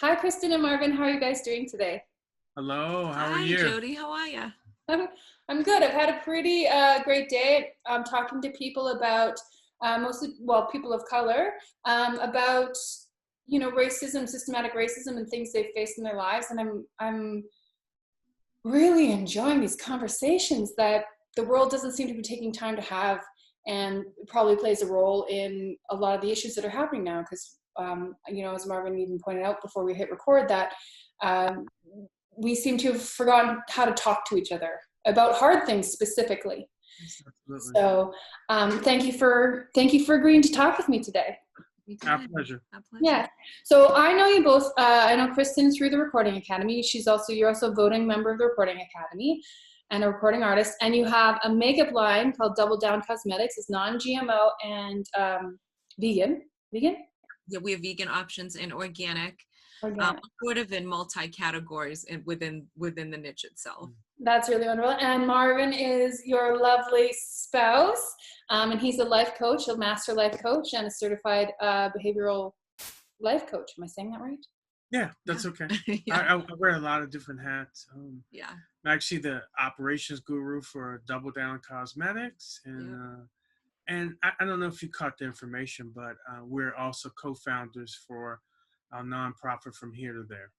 Hi, Kristen and Marvin. How are you guys doing today? Hello, how are Hi, you? Jody. How are you? I'm, I'm good. I've had a pretty great day. I'm talking to people about mostly, well, people of color, about racism, systematic racism, and things they've faced in their lives. And I'm really enjoying these conversations that the world doesn't seem to be taking time to have, and probably plays a role in a lot of the issues that are happening now. Because as Marvin even pointed out before we hit record, that um, we seem to have forgotten how to talk to each other about hard things specifically. Absolutely. So thank you for agreeing to talk with me today. Our pleasure. Our pleasure. Yeah. So I know you both. I know Kristen through the Recording Academy. You're also a voting member of the Recording Academy and a recording artist. And you have a makeup line called Double Down Cosmetics. It's non-GMO and vegan. Vegan? Yeah, we have vegan options and organic, Organic. sort of in multi-categories and within the niche itself. That's really wonderful. And Marvin is your lovely spouse, and he's a life coach, a master life coach, and a certified behavioral life coach. Am I saying that right? Yeah, that's okay. Yeah. I wear a lot of different hats. Yeah. I'm actually the operations guru for Double Down Cosmetics, and I don't know if you caught the information, but we're also co-founders for our nonprofit From Here to There.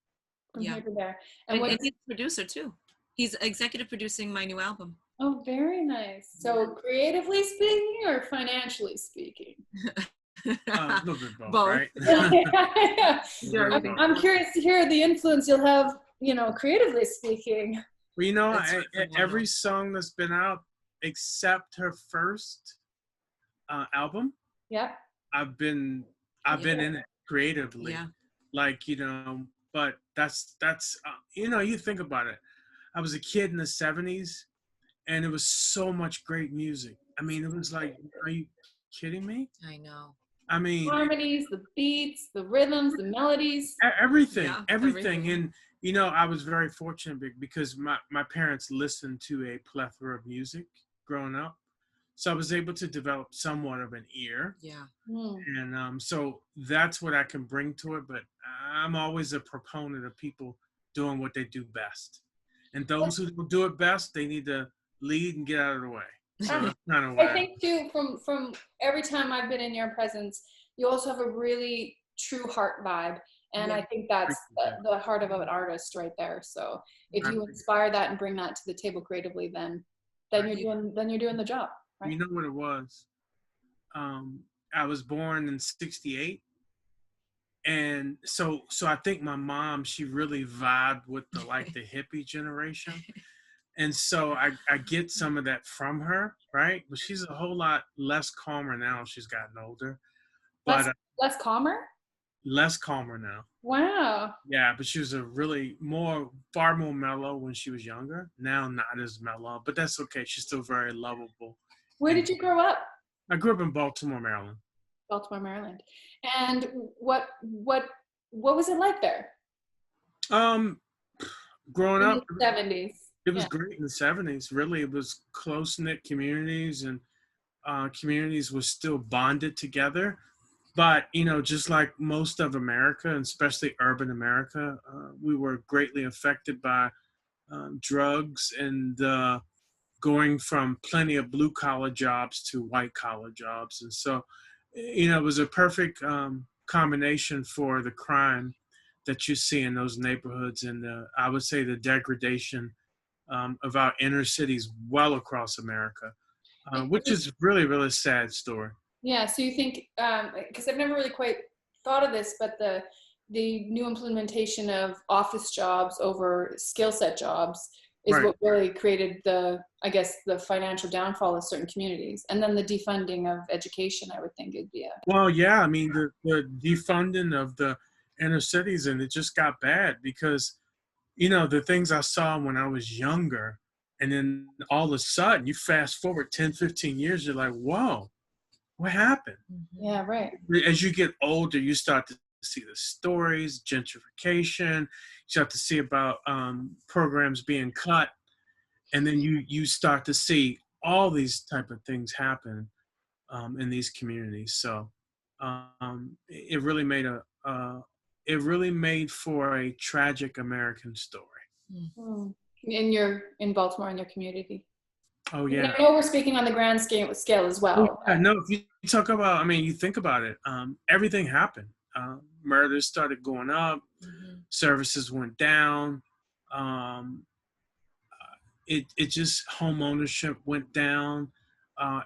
From here to there. And he's a producer too. He's executive producing my new album. Oh, very nice. So creatively speaking or financially speaking? A little bit both, Both. right? Yeah. I'm curious to hear the influence you'll have, creatively speaking. Well, every song that's been out except her first album, Yeah. I've been in it creatively. Yeah. But that's you think about it. I was a kid in the 70s and it was so much great music. I mean, it was like, are you kidding me? I know. I mean, Harmonies, the beats, the rhythms, the melodies. everything. Yeah, Everything. And, I was very fortunate because my parents listened to a plethora of music growing up. So I was able to develop somewhat of an ear. Yeah. And so that's what I can bring to it. But I'm always a proponent of people doing what they do best. And those who do it best, they need to lead and get out of the way. So that's kind of what I think too, from every time I've been in your presence, you also have a really true heart vibe. And I think that's the heart of an artist right there. So if you inspire that and bring that to the table creatively, then you're doing the job. Right? You know what it was? I was born in '68. And so I think my mom, she really vibed with the hippie generation. And so I get some of that from her, right? But she's a whole lot less calmer now. She's gotten older. But less calmer? Less calmer now. Wow. Yeah, but she was far more mellow when she was younger. Now not as mellow, but that's okay. She's still very lovable. Where did you grow up? I grew up in Baltimore, Maryland. Baltimore, Maryland. And what was it like there? Growing up in the 70s. It was great in the 70s. Really, it was close-knit communities, and communities were still bonded together. But, just like most of America, and especially urban America, we were greatly affected by drugs and going from plenty of blue-collar jobs to white-collar jobs. And so, it was a perfect combination for the crime that you see in those neighborhoods, and I would say the degradation of our inner cities well across America, which is really, really sad story. Yeah, so you think, because I've never really quite thought of this, but the new implementation of office jobs over skill set jobs is what really created the financial downfall of certain communities. And then the defunding of education, I would think it'd be Well, yeah, I mean, the defunding of the inner cities, and it just got bad because, the things I saw when I was younger, and then all of a sudden you fast forward 10, 15 years, you're like, whoa, what happened? Yeah, right. As you get older, you start to see the stories, gentrification, you start to see about programs being cut, and then you start to see all these type of things happen in these communities. So it really made it really made for a tragic American story. Mm. In Baltimore, in your community. Oh I mean, yeah. I know we're speaking on the grand scale as well. I know if you talk about, I mean, you think about it, everything happened. Murders started going up, services went down. Um, it just home ownership went down.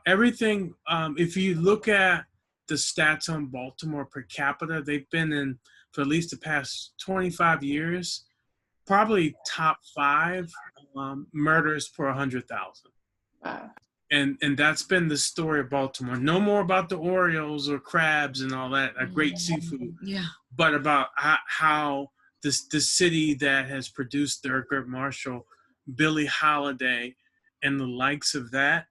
Everything. If you look at the stats on Baltimore per capita, they've been in for at least the past 25 years, probably top 5 murders per 100,000. Wow. And that's been the story of Baltimore. No more about the Orioles or crabs and all that, a great seafood, Yeah. but about how the city that has produced Thurgood Marshall, Billie Holiday, and the likes of that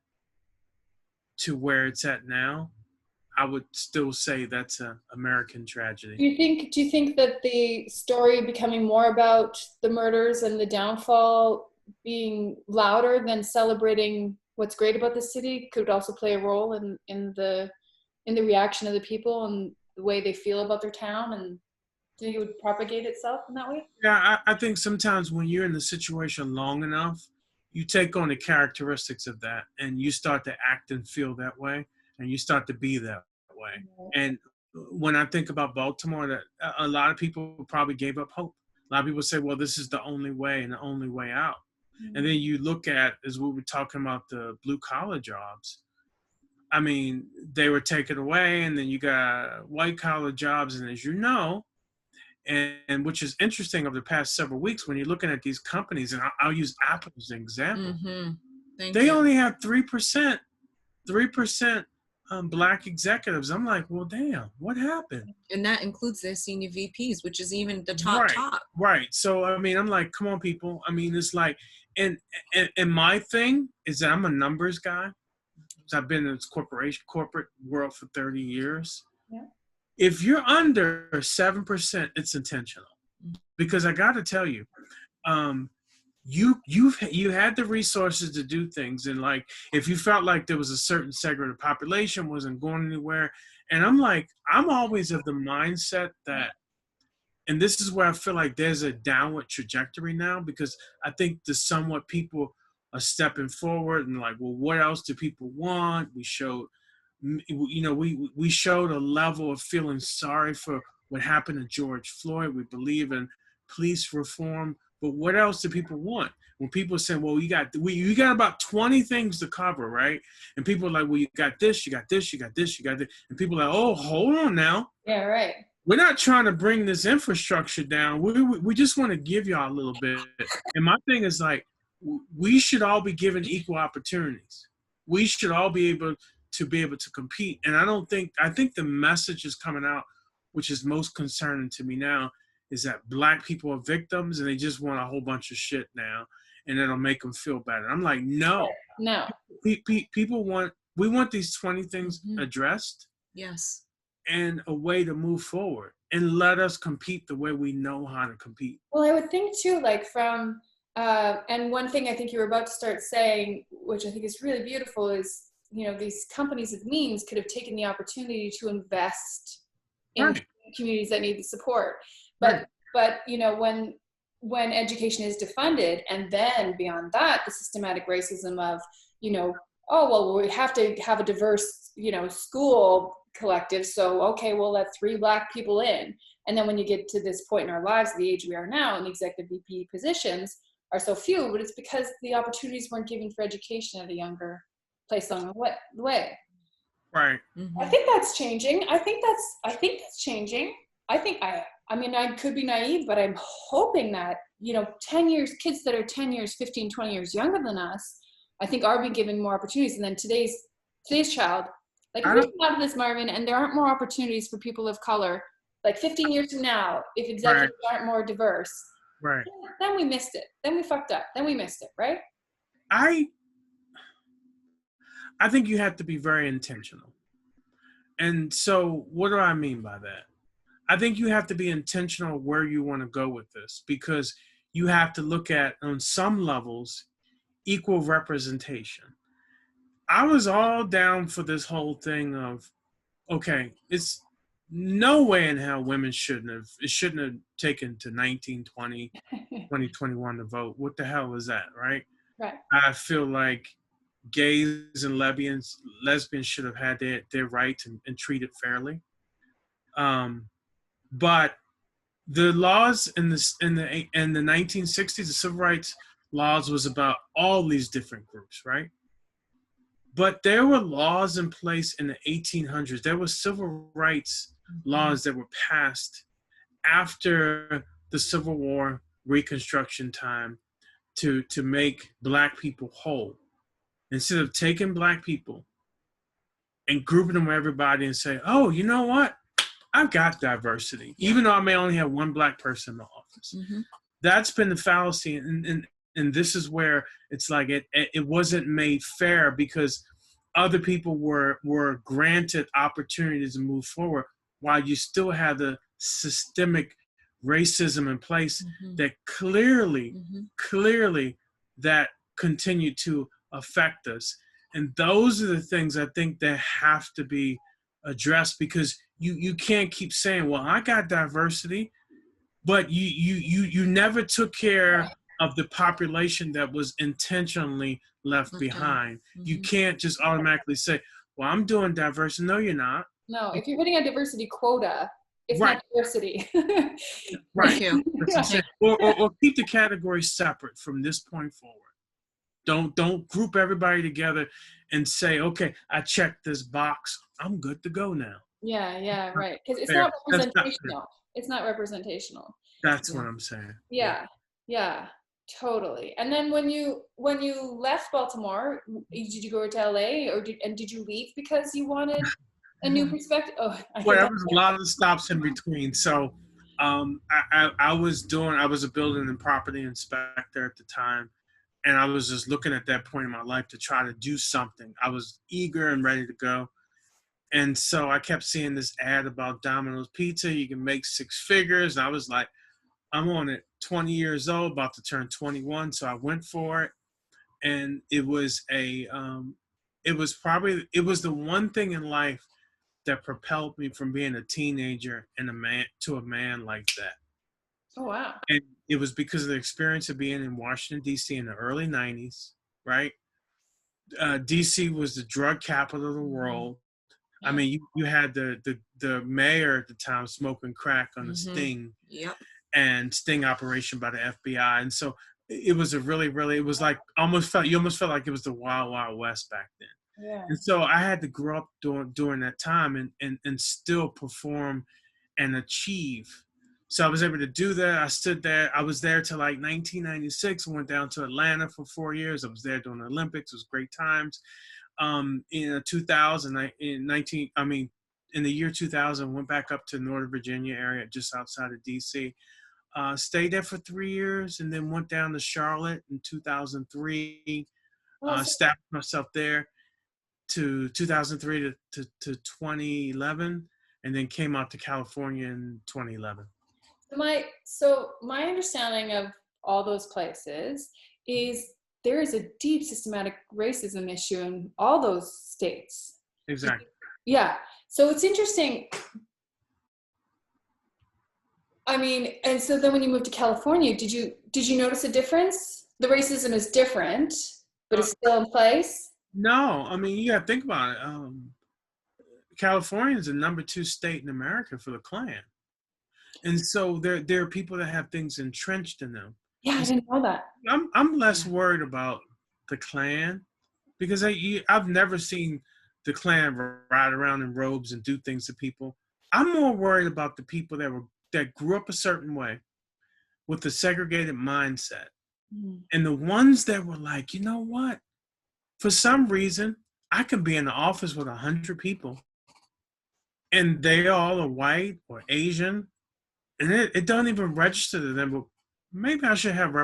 to where it's at now, I would still say that's an American tragedy. Do you think that the story becoming more about the murders and the downfall being louder than celebrating what's great about the city could also play a role in the reaction of the people and the way they feel about their town? And do you think it would propagate itself in that way? Yeah, I think sometimes when you're in the situation long enough, you take on the characteristics of that and you start to act and feel that way and you start to be that way. And when I think about Baltimore, that a lot of people probably gave up hope. A lot of people say, well, this is the only way and the only way out. And then you look at, as we were talking about the blue collar jobs, I mean, they were taken away and then you got white collar jobs. And as you know, and which is interesting over the past several weeks when you're looking at these companies, and I'll use Apple as an example. They only have 3% black executives. I'm like, well, damn, what happened? And that includes their senior VPs, which is even the top. Right. So I mean, I'm like, come on, people. I mean, it's like, and my thing is that I'm a numbers guy. I've been in this corporate world for 30 years. Yeah. If you're under 7%, it's intentional. Because I got to tell you, you had the resources to do things, and like if you felt like there was a certain segment of the population wasn't going anywhere, and I'm like, I'm always of the mindset that, and this is where I feel like there's a downward trajectory now, because I think the somewhat people are stepping forward and like, well, what else do people want? We showed, you know, we showed a level of feeling sorry for what happened to George Floyd. We believe in police reform, but what else do people want? When people say, well, you got about 20 things to cover, right? And people are like, well, you got this, you got this, you got this, you got this. And people are like, oh, hold on now. Yeah, right. We're not trying to bring this infrastructure down. We just want to give y'all a little bit. And my thing is like, we should all be given equal opportunities. We should all be able to compete. And I think the message is coming out, which is most concerning to me now, is that black people are victims and they just want a whole bunch of shit now, and it'll make them feel better. I'm like, no. People we want these 20 things addressed. Yes. And a way to move forward and let us compete the way we know how to compete. Well, I would think too, like from, and one thing I think you were about to start saying, which I think is really beautiful, is, you know, these companies of means could have taken the opportunity to invest in communities that need the support. But you know, when education is defunded, and then beyond that, the systematic racism of, you know, oh, well, we have to have a diverse, you know, school collective. So, okay, we'll let 3 black people in. And then when you get to this point in our lives, the age we are now, and the executive VP positions are so few, but it's because the opportunities weren't given for education at a younger place along the way. Right. I think that's changing. I think that's changing. I mean, I could be naive, but I'm hoping that, you know, 10 years, kids that are 10 years, 15, 20 years younger than us, I think are being given more opportunities. And then today's child, like if we come out of this, Marvin, and there aren't more opportunities for people of color, like 15 years from now, if executives aren't more diverse, then we missed it. Then we fucked up. Then we missed it, right? I think you have to be very intentional. And so what do I mean by that? I think you have to be intentional where you want to go with this, because you have to look at, on some levels, equal representation. I was all down for this whole thing of, okay, it's no way in hell women it shouldn't have taken to 19, 20, 2021 to vote. What the hell is that, right? Right. I feel like gays and lesbians should have had their rights and treated fairly. But the laws in the 1960s, the civil rights laws was about all these different groups, right? But there were laws in place in the 1800s. There were civil rights laws that were passed after the Civil War, Reconstruction time, to make Black people whole. Instead of taking Black people and grouping them with everybody and say, oh, you know what? I've got diversity, even though I may only have one Black person in the office. That's been the fallacy, and this is where it's like it wasn't made fair because other people were granted opportunities to move forward while you still have the systemic racism in place that clearly that continue to affect us. And those are the things I think that have to be addressed, because you can't keep saying, well, I got diversity, but you never took care of the population that was intentionally left behind. You can't just automatically say, well, I'm doing diversity. No, you're not. No, if you're hitting a diversity quota, it's Right. not diversity. Right. Yeah. Or keep the categories separate from this point forward. Don't group everybody together and say, okay, I checked this box, I'm good to go now. Yeah, right. Because it's Fair. not That's not representational. It's not representational. That's what I'm saying. Yeah, totally. And then when you left Baltimore, did you go to LA, or did you leave because you wanted a new perspective? Oh, Well, there was a lot of stops in between. So I was a building and property inspector at the time, and I was just looking at that point in my life to try to do something. I was eager and ready to go. And so I kept seeing this ad about Domino's Pizza. You can make 6 figures. And I was like, I'm on it, 20 years old, about to turn 21. So I went for it. And it was the one thing in life that propelled me from being a teenager and a man like that. Oh, wow. And it was because of the experience of being in Washington, D.C. in the early 90s, right? D.C. was the drug capital of the world. I mean, you had the mayor at the time smoking crack on the sting and sting operation by the FBI. And so it was it was like you almost felt like it was the Wild Wild West back then. Yeah. And so I had to grow up during that time and still perform and achieve. So I was able to do that. I stood there. I was there till like 1996. I went down to Atlanta for 4 years. I was there during the Olympics. It was great times. In 2000, in the year 2000, went back up to Northern Virginia area, just outside of DC. Stayed there for 3 years, and then went down to Charlotte in 2003. Established myself there to 2003 to 2011, and then came out to California in 2011. So my understanding of all those places is there is a deep systematic racism issue in all those states. Exactly. Yeah. So it's interesting. I mean, and so then when you moved to California, did you notice a difference? The racism is different, but it's still in place? No, I mean, you got to think about it. California is the number 2 state in America for the Klan. And so there are people that have things entrenched in them. Yeah, I didn't know that. I'm less worried about the Klan because I've never seen the Klan ride around in robes and do things to people. I'm more worried about the people that grew up a certain way with a segregated mindset. And the ones that were like, you know what? For some reason, I can be in the office with 100 people and they all are white or Asian, and it doesn't even register to them, but maybe I should have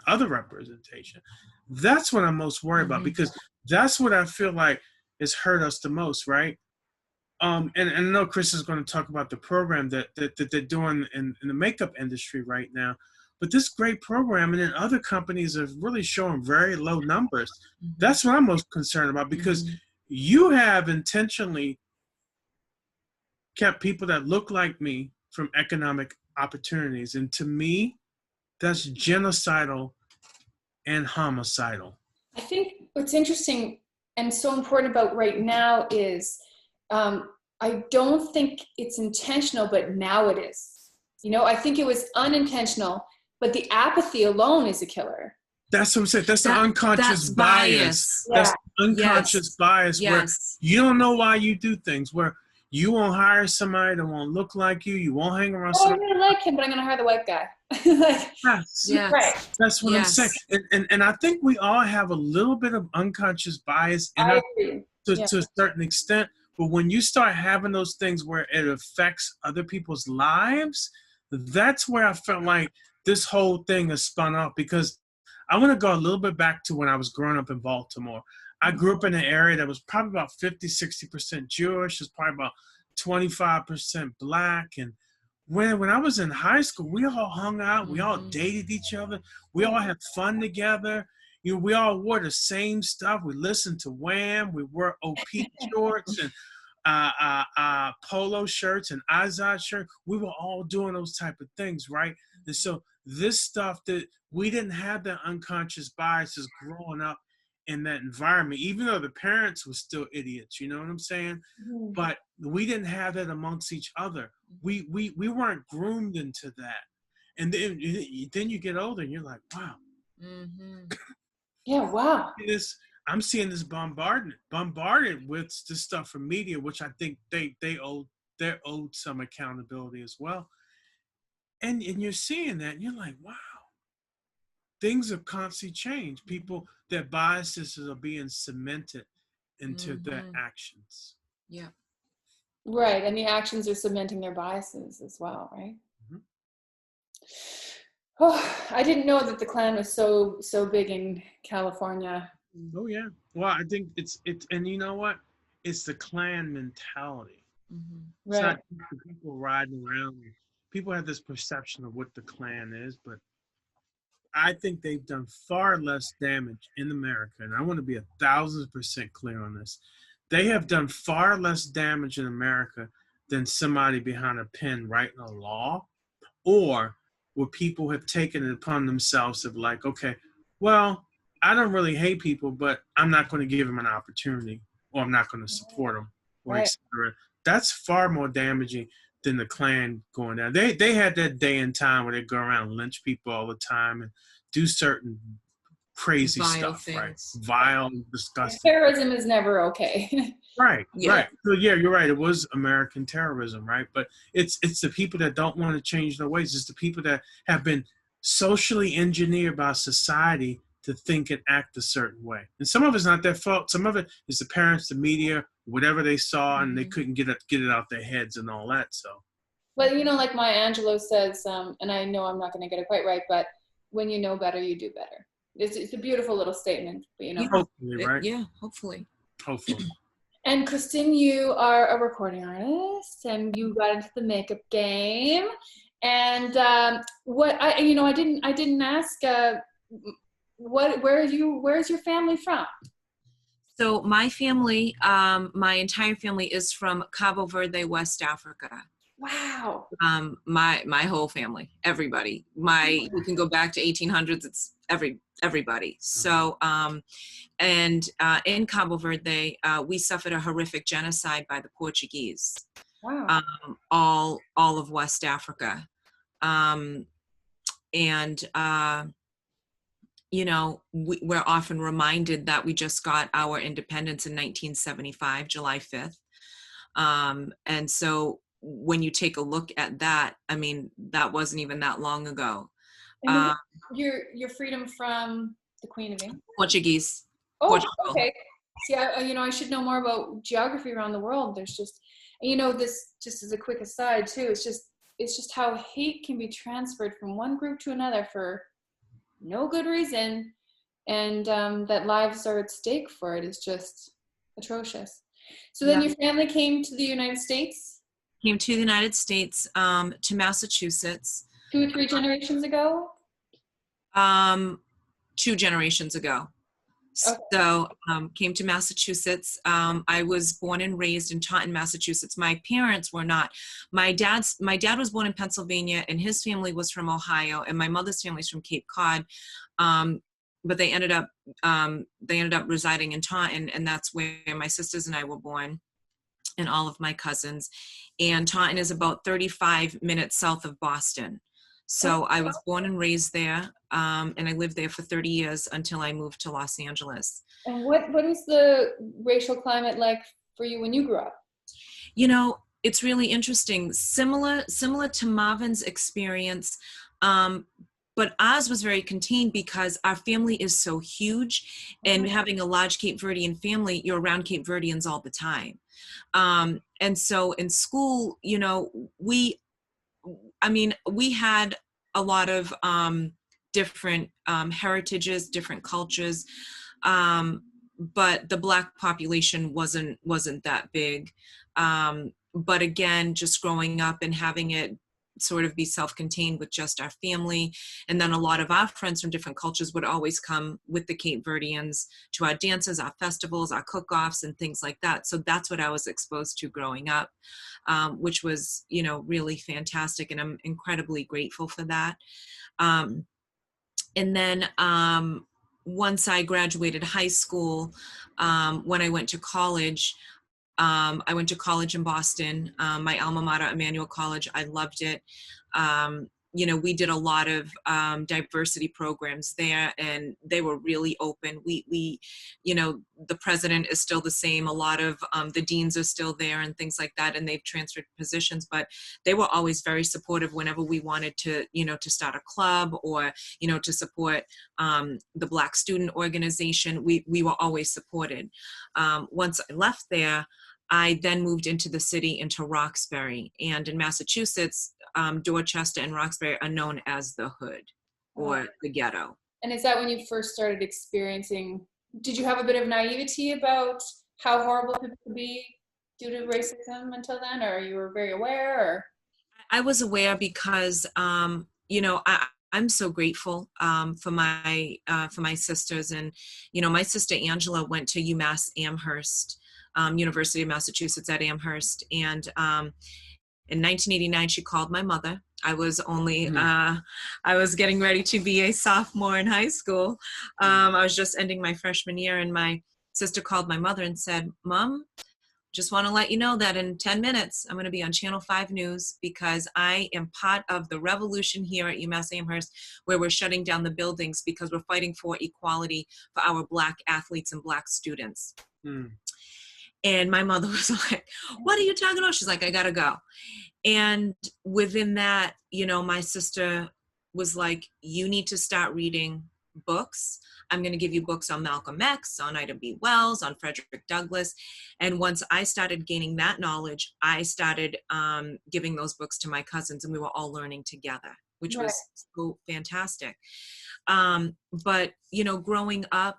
other representation. That's what I'm most worried about, because that's what I feel like has hurt us the most, right? And I know Chris is going to talk about the program that they're doing in the makeup industry right now. But this great program, and then other companies are really showing very low numbers. That's what I'm most concerned about, because you have intentionally kept people that look like me from economic opportunities. And to me, that's genocidal and homicidal. I think what's interesting and so important about right now is I don't think it's intentional, but now it is. You know, I think it was unintentional, but the apathy alone is a killer. That's what I'm saying. That's the unconscious bias. Yeah. That's the unconscious bias where you don't know why you do things, where you won't hire somebody that won't look like you. You won't hang around somebody. I'm going to like him, but I'm going to hire the white guy. Like, yes. Right. That's what I'm saying. And I think we all have a little bit of unconscious bias in us to a certain extent. But when you start having those things where it affects other people's lives, that's where I felt like this whole thing is spun off. Because I want to go a little bit back to when I was growing up in Baltimore. I grew up in an area that was probably about 50, 60% Jewish. It's probably about 25% Black. And when I was in high school, we all hung out. We all dated each other. We all had fun together. You know, we all wore the same stuff. We listened to Wham. We wore OP shorts and polo shirts and Azad shirts. We were all doing those type of things, right? And so this stuff that we didn't have that unconscious biases growing up in that environment, even though the parents were still idiots, you know what I'm saying? Mm-hmm. But we didn't have that amongst each other. We weren't groomed into that. And then you get older and you're like, wow. Mm-hmm. Yeah, wow. I'm seeing this bombarded with this stuff from media, which I think they're owed some accountability as well. And you're seeing that and you're like, wow. Things have constantly changed. People, their biases are being cemented into their actions. Yeah. Right. And the actions are cementing their biases as well, right? Mm-hmm. Oh, I didn't know that the Klan was so big in California. Oh yeah. Well, I think it's and you know what? It's the Klan mentality. Mm-hmm. Right. It's not the people riding around. People have this perception of what the Klan is, but I think they've done far less damage in America, and I want to be 1,000% clear on this. They have done far less damage in America than somebody behind a pen writing a law, or where people have taken it upon themselves of like, okay, well, I don't really hate people, but I'm not going to give them an opportunity, or I'm not going to support them, or etc. That's far more damaging than the Klan going down. They had that day and time where they go around and lynch people all the time and do certain crazy stuff, things. Right? Vile, disgusting. Terrorism is never okay. Right, right. So yeah, you're right. It was American terrorism, right? But it's the people that don't want to change their ways. It's the people that have been socially engineered by society to think and act a certain way. And some of it's not their fault. Some of it is the parents, the media, whatever they saw, and they couldn't get it out their heads and all that. So. Well, you know, like Maya Angelou says, and I know I'm not going to get it quite right, but when you know better, you do better. It's a beautiful little statement, but, you know. Hopefully, right? Yeah, hopefully. Hopefully. And Kristen, you are a recording artist, and you got into the makeup game. And I didn't ask. Where's your family from? So my family, my entire family is from Cabo Verde, West Africa. Wow. My whole family, everybody. We can go back to 1800s. It's everybody. So, and in Cabo Verde, we suffered a horrific genocide by the Portuguese. Wow. All of West Africa, you know, we're often reminded that we just got our independence in 1975, July 5th. And so when you take a look at that, I mean, that wasn't even that long ago. Your freedom from the Queen of England? Portuguese. Oh, Portugal. Okay. See, I should know more about geography around the world. There's just, this just as a quick aside too, it's just how hate can be transferred from one group to another for no good reason, and that lives are at stake for it is just atrocious. So then your family came to the United States? Came to the United States, to Massachusetts. 2 or 3 generations ago? 2 generations ago. Okay. So came to Massachusetts. I was born and raised in Taunton, Massachusetts. My parents were not. My dad was born in Pennsylvania, and his family was from Ohio, and my mother's family is from Cape Cod. But they ended up residing in Taunton, and that's where my sisters and I were born, and all of my cousins. And Taunton is about 35 minutes south of Boston. So I was born and raised there, and I lived there for 30 years until I moved to Los Angeles. And what is the racial climate like for you when you grew up? You know, it's really interesting. Similar to Marvin's experience, but ours was very contained because our family is so huge, and having a large Cape Verdean family, you're around Cape Verdeans all the time. And so in school, you know, we had a lot of different heritages, different cultures, but the Black population wasn't that big. But again, just growing up and having it sort of be self-contained with just our family, and then a lot of our friends from different cultures would always come with the Cape Verdeans to our dances, our festivals, our cook-offs, and things like that. So that's what I was exposed to growing up, which was, you know, really fantastic, and I'm incredibly grateful for that. And then once I graduated high school, when I went to college, I went to college in Boston, my alma mater, Emmanuel College. I loved it. You know, we did a lot of diversity programs there, and they were really open. We, you know, the president is still the same. A lot of the deans are still there and things like that, and they've transferred positions, but they were always very supportive whenever we wanted to, you know, to start a club or, you know, to support the Black student organization. We were always supported. Once I left there, I then moved into the city, into Roxbury. And in Massachusetts, Dorchester and Roxbury are known as the hood or the ghetto. And is that when you first started experiencing, did you have a bit of naivety about how horrible people could be due to racism until then, or you were very aware? Or? I was aware because, you know, I'm so grateful for my sisters. And, you know, my sister Angela went to UMass Amherst, University of Massachusetts at Amherst. And in 1989, she called my mother. I was only, I was getting ready to be a sophomore in high school. I was just ending my freshman year, and my sister called my mother and said, "Mom, just want to let you know that in 10 minutes, I'm going to be on Channel 5 News because I am part of the revolution here at UMass Amherst, where we're shutting down the buildings because we're fighting for equality for our Black athletes and Black students." And my mother was like, "What are you talking about?" She's like, "I got to go." And within that, you know, my sister was like, "You need to start reading books. I'm going to give you books on Malcolm X, on Ida B. Wells, on Frederick Douglass." And once I started gaining that knowledge, I started giving those books to my cousins, and we were all learning together, which was so fantastic. But, you know, growing up,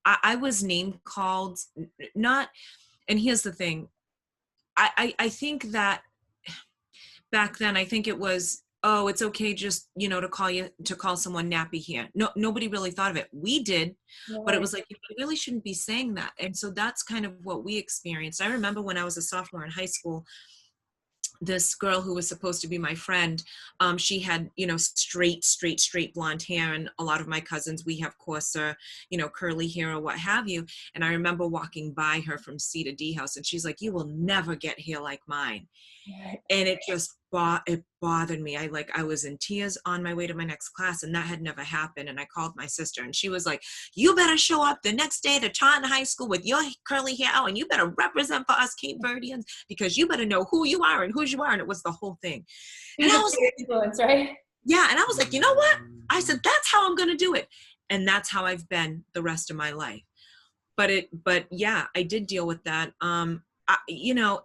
I was name called, not, and here's the thing. I think that back then, I think it was, oh, it's okay just, you know, to call someone nappy here. No, nobody really thought of it. We did, but it was like, you really shouldn't be saying that. And so that's kind of what we experienced. I remember when I was a sophomore in high school, this girl who was supposed to be my friend, she had, you know, straight blonde hair, and a lot of my cousins, we have coarser, you know, curly hair or what have you. And I remember walking by her from C to D house, and she's like, "You will never get hair like mine." And it just bothered me. I was in tears on my way to my next class, and that had never happened. And I called my sister, and she was like, "You better show up the next day to Taunton High School with your curly hair out, and you better represent for us Cape Verdeans, because you better know who you are and whose you are." And it was the whole thing. And I was like, influence, right? Yeah. And I was like, you know what? I said, that's how I'm going to do it. And that's how I've been the rest of my life. But yeah, I did deal with that. You know,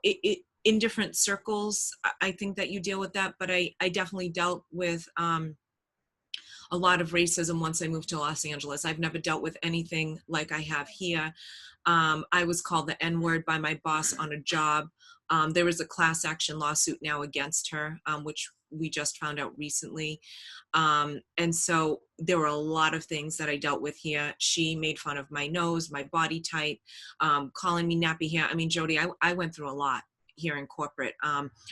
in different circles, I think that you deal with that, but I definitely dealt with a lot of racism once I moved to Los Angeles. I've never dealt with anything like I have here. I was called the N-word by my boss on a job. There was a class action lawsuit now against her, which we just found out recently. And so there were a lot of things that I dealt with here. She made fun of my nose, my body type, calling me nappy hair. I mean, Jody, I went through a lot here in corporate.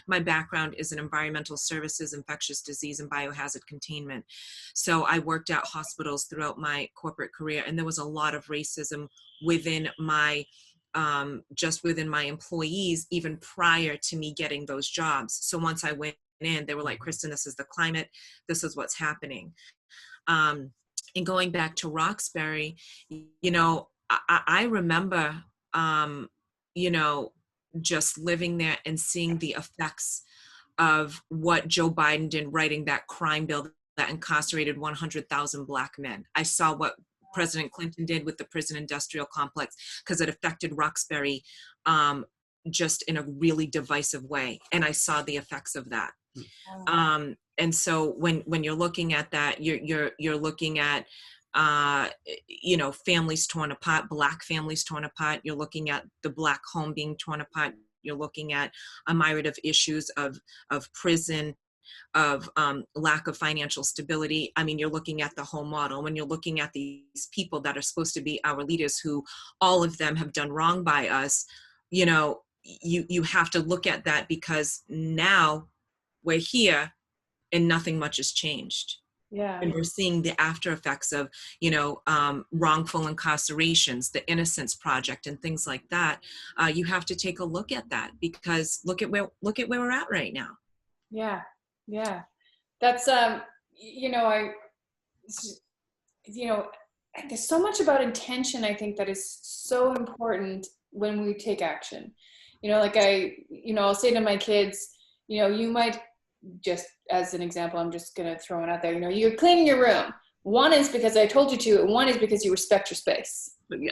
My background is in environmental services, infectious disease, and biohazard containment. So I worked at hospitals throughout my corporate career, and there was a lot of racism within my just within my employees, even prior to me getting those jobs. So once I went in, they were like, Kristen, this is the climate, this is what's happening. And going back to Roxbury, you know, I remember, you know, just living there and seeing the effects of what Joe Biden did, writing that crime bill that incarcerated 100,000 Black men. I saw what President Clinton did with the prison industrial complex, because it affected Roxbury just in a really divisive way. And I saw the effects of that. And so when you're looking at that, you're looking at you know, families torn apart, Black families torn apart. You're looking at the Black home being torn apart. You're looking at a myriad of issues of prison, of lack of financial stability. I mean, you're looking at the whole model. When you're looking at these people that are supposed to be our leaders, who all of them have done wrong by us, you know, you have to look at that, because now we're here and nothing much has changed. Yeah. And we're seeing the after effects of, you know, wrongful incarcerations, the Innocence Project, and things like that. You have to take a look at that, because look at where we're at right now. Yeah. Yeah. That's you know, you know, there's so much about intention, I think, that is so important when we take action. You know, like I'll say to my kids, you know, you might, just as an example, I'm just going to throw it out there, you know, you're cleaning your room. One is because I told you to, and one is because you respect your space. Yeah.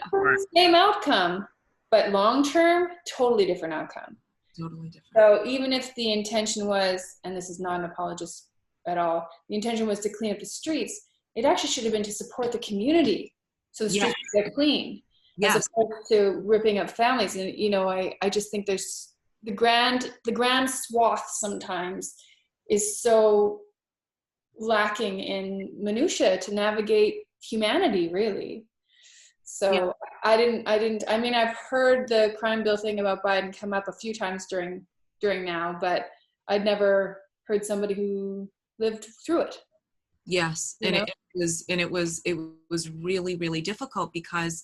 Same outcome, but long-term, totally different outcome. Totally different. So even if the intention was, and this is not an apologist at all, the intention was to clean up the streets, it actually should have been to support the community, so the streets get clean, as opposed to ripping up families. And you know, I just think there's the grand swath sometimes is so lacking in minutia to navigate humanity, really. So I mean, I've heard the crime bill thing about Biden come up a few times during now, but I'd never heard somebody who lived through it. Yes. And it was really, really difficult, because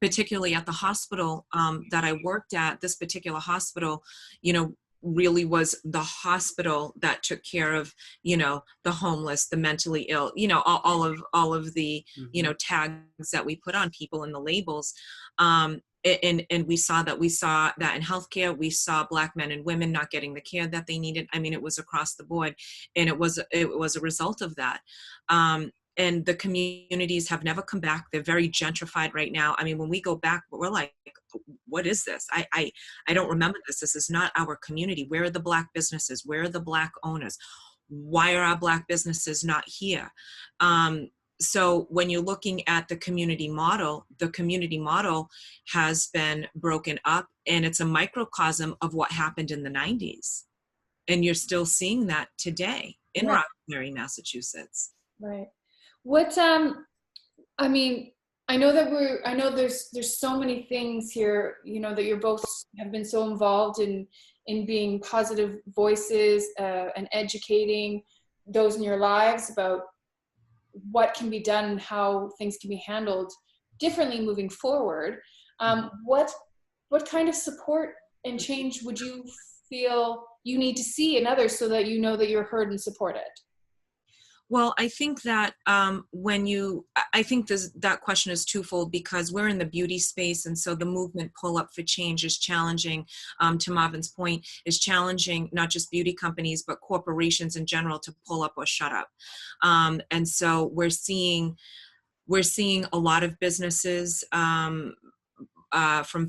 particularly at the hospital that I worked at, this particular hospital, you know, really was the hospital that took care of, you know, the homeless, the mentally ill, you know, all of the, you know, tags that we put on people and the labels. And we saw that in healthcare. We saw Black men and women not getting the care that they needed. I mean, it was across the board, and it was a result of that. And the communities have never come back. They're very gentrified right now. I mean, when we go back, we're like, what is this? I don't remember this. This is not our community. Where are the Black businesses? Where are the Black owners? Why are our Black businesses not here? So when you're looking at the community model has been broken up, and it's a microcosm of what happened in the 90s. And you're still seeing that today in Roxbury, Massachusetts. Right. What, I mean, I know there's so many things here, you know, that you're both have been so involved in being positive voices and educating those in your lives about what can be done and how things can be handled differently moving forward. What kind of support and change would you feel you need to see in others so that you know that you're heard and supported? Well, I think that I think that question is twofold, because we're in the beauty space, and so the movement pull up for change is challenging, to Marvin's point, is challenging not just beauty companies, but corporations in general to pull up or shut up. And so we're seeing a lot of businesses, from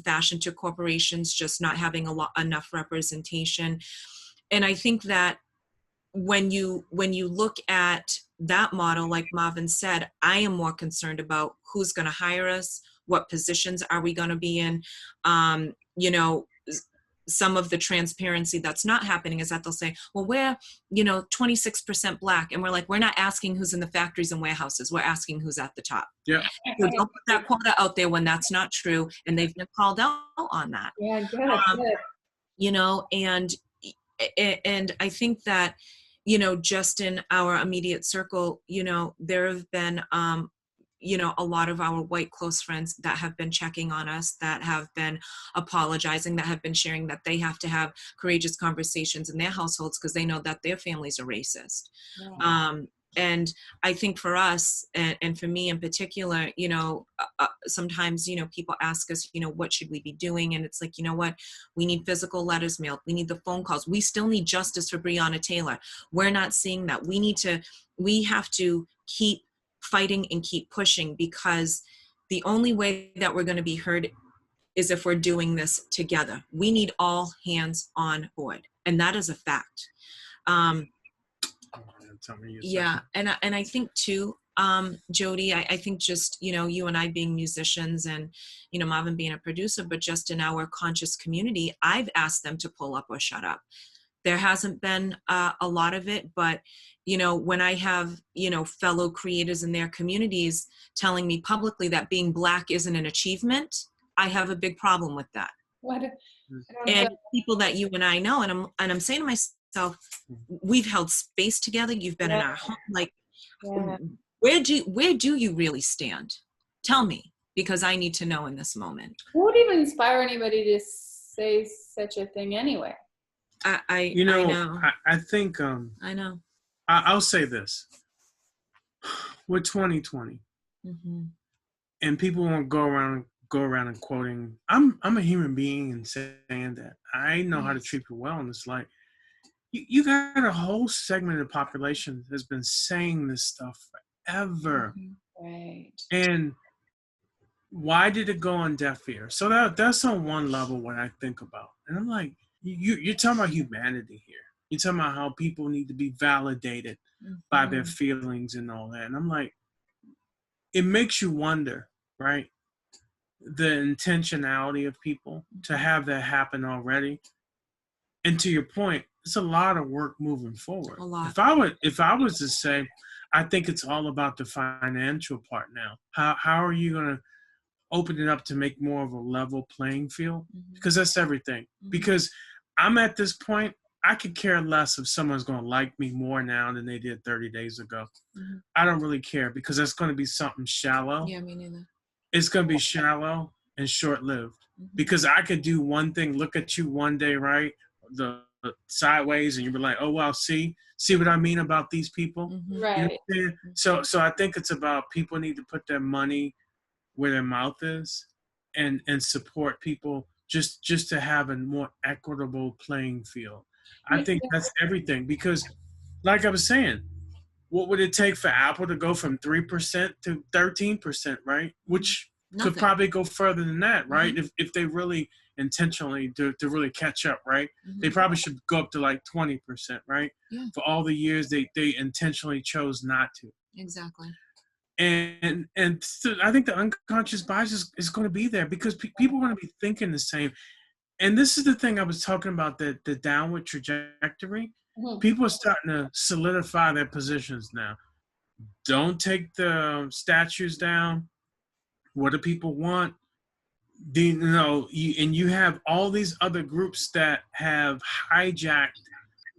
fashion to corporations, just not having enough representation. And I think that when you look at that model, like Marvin said, I am more concerned about who's going to hire us, what positions are we going to be in. You know, some of the transparency that's not happening is that they'll say, well, we're, 26% Black. And we're like, we're not asking who's in the factories and warehouses. We're asking who's at the top. Yeah. So don't put that quota out there when that's not true. And they've been called out on that. Yeah, good. And I think that, just in our immediate circle, there have been, a lot of our white close friends that have been checking on us, that have been apologizing, that have been sharing that they have to have courageous conversations in their households because they know that their families are racist. Yeah. And I think for us, and for me in particular, sometimes, people ask us, what should we be doing? And it's like, you know what, we need physical letters mailed. We need the phone calls. We still need justice for Breonna Taylor. We're not seeing that. We have to keep fighting and keep pushing, because the only way that we're going to be heard is if we're doing this together. We need all hands on board. And that is a fact. Yeah. And I think too, Jody, I think just, you and I being musicians and, Marvin being a producer, but just in our conscious community, I've asked them to pull up or shut up. There hasn't been a lot of it, but, when I have, fellow creators in their communities telling me publicly that being Black isn't an achievement, I have a big problem with that. What? And people that you and I know, and I'm saying to myself, we've held space together. You've been in our home. Like, where do you really stand? Tell me, because I need to know in this moment. Who would even inspire anybody to say such a thing anyway? I know. I think I know. I'll say this. We're 2020, and people won't go around and quoting. I'm a human being and saying that I know how to treat people well, and it's like you got a whole segment of the population that's been saying this stuff forever, right? And why did it go on deaf ears? So that's on one level what I think about, and I'm like, you're talking about humanity here. You're talking about how people need to be validated by their feelings and all that. And I'm like, it makes you wonder, right? The intentionality of people to have that happen already. And to your point, it's a lot of work moving forward. A lot. If I was to say, I think it's all about the financial part now. How are you going to open it up to make more of a level playing field? Because that's everything. Because I'm at this point, I could care less if someone's going to like me more now than they did 30 days ago. I don't really care, because that's going to be something shallow. Yeah, me neither. It's going to be shallow and short-lived, because I could do one thing, look at you one day, right, the sideways, and you'll be like, oh, wow, see what I mean about these people? Right. You know, so I think it's about people need to put their money where their mouth is and support people just to have a more equitable playing field. I think that's everything, because like I was saying, what would it take for Apple to go from 3% to 13%, right? Which could probably go further than that, right? If they really intentionally to really catch up, right? They probably should go up to like 20%, right? Yeah. For all the years they intentionally chose not to. Exactly. And so I think the unconscious bias is going to be there, because people are going to be thinking the same. And this is the thing I was talking about, the downward trajectory. People are starting to solidify their positions now. Don't take the statues down. What do people want? You have all these other groups that have hijacked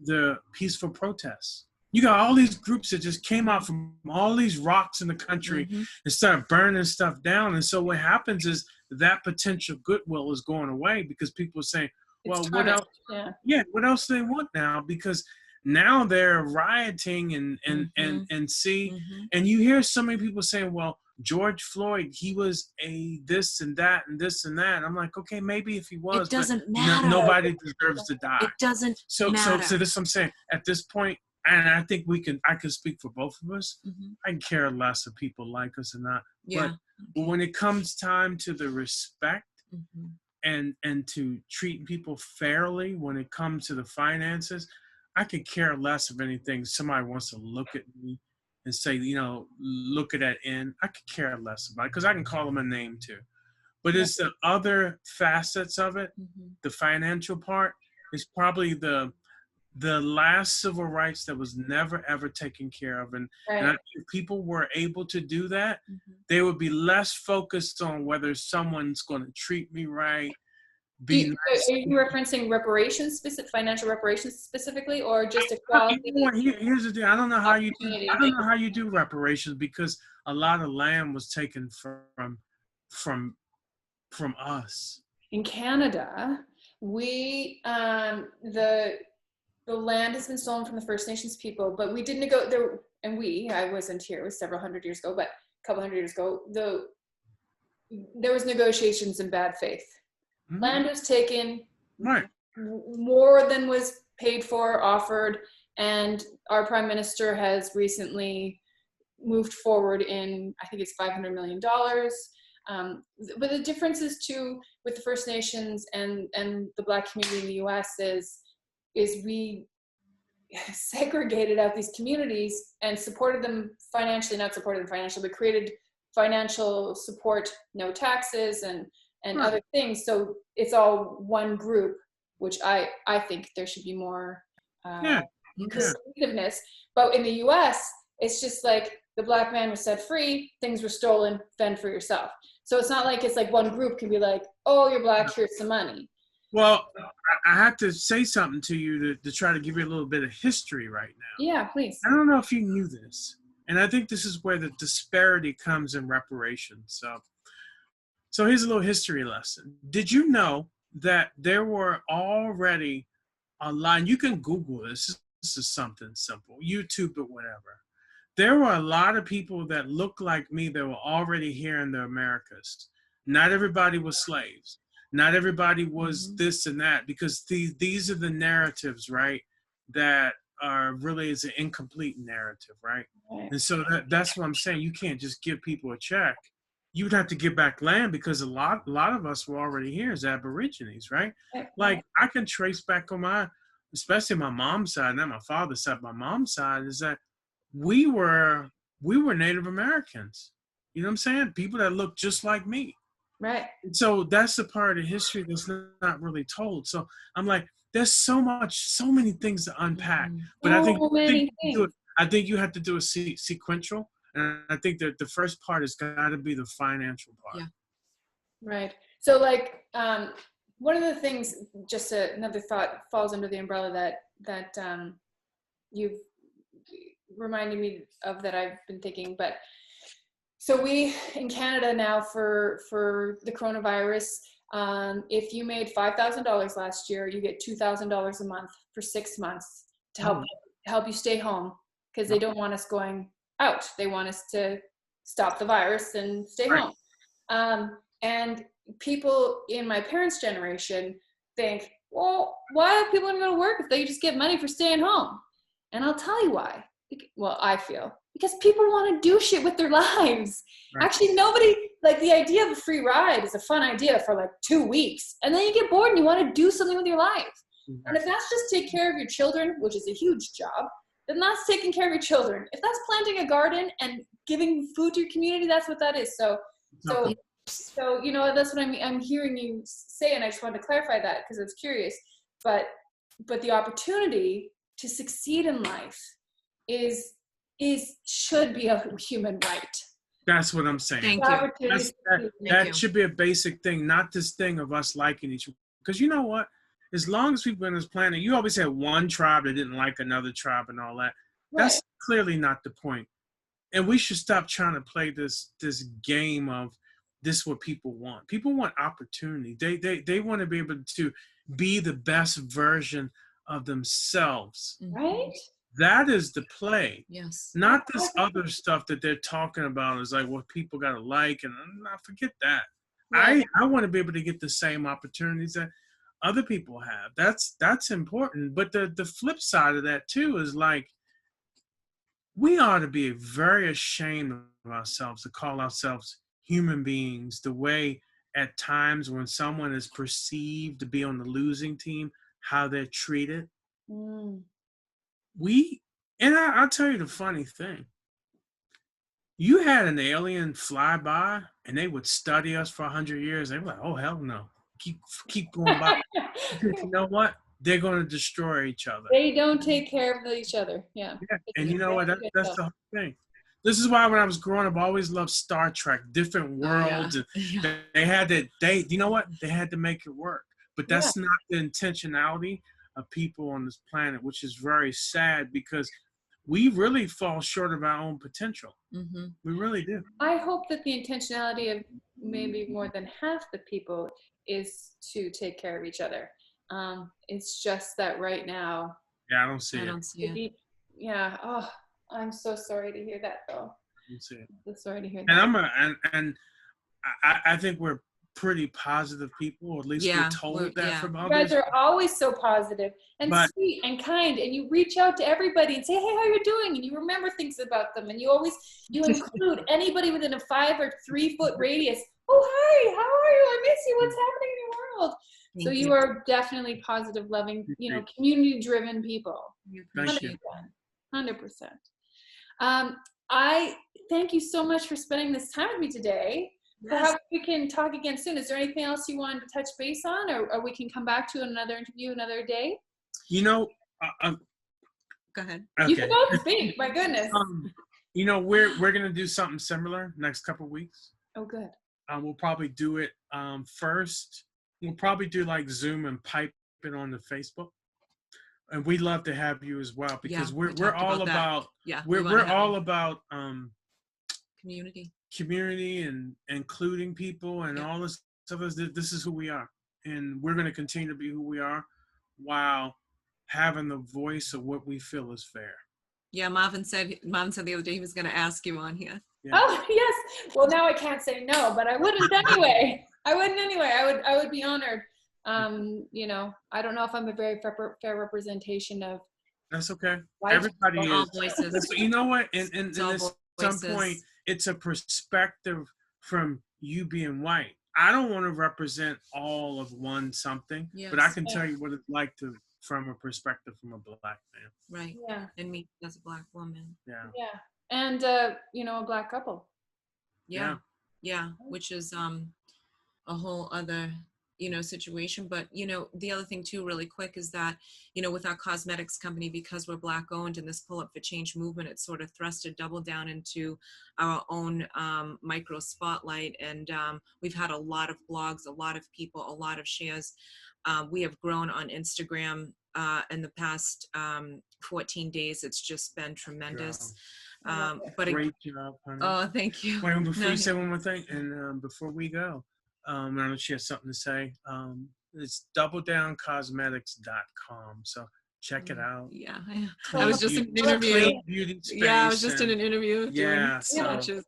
the peaceful protests. You got all these groups that just came out from all these rocks in the country and started burning stuff down. And so what happens is that potential goodwill is going away, because people are saying, well, what else? What else do they want now? Because now they're rioting and you hear so many people saying, well, George Floyd, he was a this and that and this and that. I'm like, okay, maybe if he was, it doesn't matter. Nobody deserves to die. It doesn't matter. So this is what I'm saying. At this point, and I think I can speak for both of us. I can care less if people like us or not. Yeah. But when it comes time to the respect and to treating people fairly, when it comes to the finances, I could care less if anything somebody wants to look at me and say, look at that end. I could care less about it, because I can call them a name too. But it's the other facets of it, Mhm. the financial part, is probably the last civil rights that was never ever taken care of. And I Right. think if people were able to do that, Mhm. they would be less focused on whether someone's going to treat me right, be Are nice. you referencing reparations, financial reparations specifically, or just You equality, know what? Here's the thing. I don't know how you do. I opportunity? don't know how you do reparations because a lot of land was taken from from us. In Canada, we the land has been stolen from the First Nations people, but we didn't go there. And I wasn't here. It was several hundred years ago, but a couple hundred years ago, there was negotiations in bad faith. Mhm. Land was taken, Right. more than was paid for, offered, and our prime minister has recently moved forward in, I think it's $500 million. But the differences too with the First Nations and the Black community in the US is we segregated out these communities and supported them financially, not supported them financially, but created financial support, no taxes and Right. other things. So it's all one group, which I think there should be more Yeah. Yeah. inclusiveness. But in the US, it's just like the Black man was set free, things were stolen, fend for yourself. So it's not like it's like one group can be like, oh, you're Black, here's some money. Well, I have to say something to you to try to give you a little bit of history right now. Yeah, please. I don't know if you knew this, and I think this is where the disparity comes in reparations. So here's a little history lesson. Did you know that there were already a lot, and you can Google this. This is something simple, YouTube or whatever. There were a lot of people that looked like me that were already here in the Americas. Not everybody was slaves. Not everybody was this and that, because these are the narratives, right? That are really is an incomplete narrative, right? Right. And so that's what I'm saying. You can't just give people a check. You would have to give back land because a lot of us were already here as Aborigines, right? Like I can trace back on especially my mom's side, not my father's side, my mom's side, is that we were Native Americans. You know what I'm saying? People that look just like me. Right. So that's the part of history that's not really told. So I'm like, there's so many things to unpack. But I think So many things. I think you have to do a sequential, and I think that the first part has got to be the financial part. Yeah. Right. So like one of the things, just another thought falls under the umbrella that you've reminded me of that I've been thinking. But so we in Canada now for the coronavirus, if you made $5,000 last year, you get $2,000 a month for 6 months to help you stay home, because they don't want us going out. They want us to stop the virus and stay home. And people in my parents' generation think, well, why are people going to go to work if they just get money for staying home? And I'll tell you why. Well, I feel because people want to do shit with their lives. Right. Actually, nobody, like, the idea of a free ride is a fun idea for like 2 weeks, and then you get bored and you want to do something with your life. And if that's just take care of your children, which is a huge job, then that's taking care of your children. If that's planting a garden and giving food to your community, that's what that is. So you know, that's what I'm hearing you say, and I just wanted to clarify that because I was curious. But the opportunity to succeed in life should be a human right. That's what I'm saying. Thank you. That should be a basic thing, not this thing of us liking each other. Because you know what? As long as we've been on this planet, you always had one tribe that didn't like another tribe and all that. Right. That's clearly not the point. And we should stop trying to play this game of this is what people want. People want opportunity. They want to be able to be the best version of themselves. Right? That is the play. Yes. Not this other stuff that they're talking about is like what people gotta like, and I forget that. Right. I want to be able to get the same opportunities that other people have. That's important. But the flip side of that too is like we ought to be very ashamed of ourselves to call ourselves human beings the way at times when someone is perceived to be on the losing team, how they're treated. Mm. And I'll tell you the funny thing. You had an alien fly by, and they would study us for 100 years. They were like, "Oh hell no, keep going by." Because you know what? They're going to destroy each other. They don't take care of each other. Yeah. Yeah, and you know what? That's the whole thing. This is why when I was growing up, I always loved Star Trek, different worlds, and they had to. You know what? They had to make it work. But that's not the intentionality of people on this planet, which is very sad because we really fall short of our own potential. Mm-hmm. We really do. I hope that the intentionality of maybe more than half the people is to take care of each other. It's just that right now. Yeah, I don't see it. Yeah. Oh, I'm so sorry to hear that, though. I don't see it. I'm so sorry to hear that. And I think we're pretty positive people, or at least we're told that from others. You guys are always so positive and sweet and kind, and you reach out to everybody and say, "Hey, how you doing?" And you remember things about them, and you include anybody within a 5 or 3 foot radius. Oh, hi, how are you? I miss you. What's happening in your world? So you are definitely positive, loving, community-driven people. 100%. 100%. I thank you so much for spending this time with me today. Yes. Perhaps we can talk again soon. Is there anything else you wanted to touch base on, or we can come back to another interview another day? Go ahead. Okay. You can both speak. My goodness. We're gonna do something similar next couple of weeks. Oh, good. We'll probably do it first. We'll probably do like Zoom and pipe it on the Facebook. And we'd love to have you as well because we're all about we're all about community and including people and all this stuff. This is who we are, and we're going to continue to be who we are while having the voice of what we feel is fair. Yeah, Marvin said the other day he was going to ask you on here. Yeah. Oh yes. Well, now I can't say no, but I wouldn't anyway. I would be honored. I don't know if I'm a very fair representation of. That's okay. Everybody is. All voices. You know what? And at some point, it's a perspective from you being white. I don't want to represent all of one something, but I can tell you what it's like from a perspective from a black man. Right. Yeah. And me as a black woman. Yeah. Yeah. And a black couple. Yeah. Which is a whole other situation. But the other thing too, really quick, is that with our cosmetics company, because we're black owned, and this Pull Up for Change movement, it's sort of thrusted double down into our own micro spotlight. And we've had a lot of blogs, a lot of people, a lot of shares. We have grown on Instagram in the past 14 days. It's just been tremendous. But great job, honey. Oh, thank you. Wait, before you say one more thing, and before we go, I don't know if she has something to say. It's doubledowncosmetics.com. So check it out. Yeah. I was just in an interview. Yeah, I was just in an interview. Yeah. Got the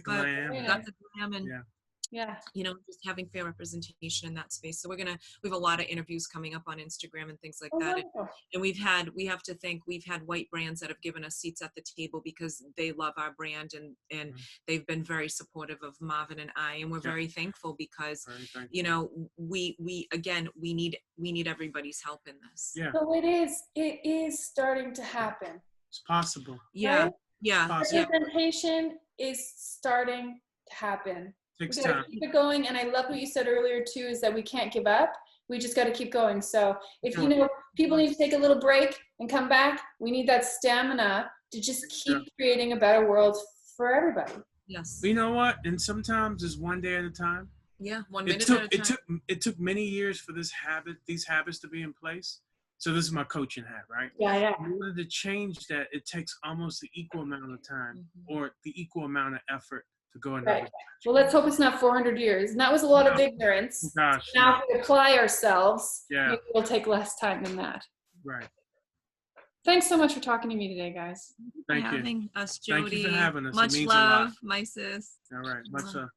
glam and just having fair representation in that space. So we have a lot of interviews coming up on Instagram and things like that. And we've had white brands that have given us seats at the table because they love our brand and they've been very supportive of Marvin and I, and we're very thankful because we need everybody's help in this. Yeah. So it is starting to happen. It's possible. Yeah. Right? Yeah. Representation is starting to happen. We gotta keep it going, and I love what you said earlier too, is that we can't give up. We just got to keep going. So if people need to take a little break and come back, we need that stamina to just keep creating a better world for everybody. Yes. You know what? And sometimes it's one day at a time. Yeah, 1 minute at a time. It took many years for these habits to be in place. So this is my coaching hat, right? Yeah. In order to change that, it takes almost the equal amount of time or the equal amount of effort to go in that. Well, let's hope it's not 400 years. And that was a lot of ignorance. Gosh, now, if we apply ourselves, maybe it'll take less time than that. Right. Thanks so much for talking to me today, guys. Thank you for having us, Jody. Thank you for having us. Much love, my sis. All right. Much love.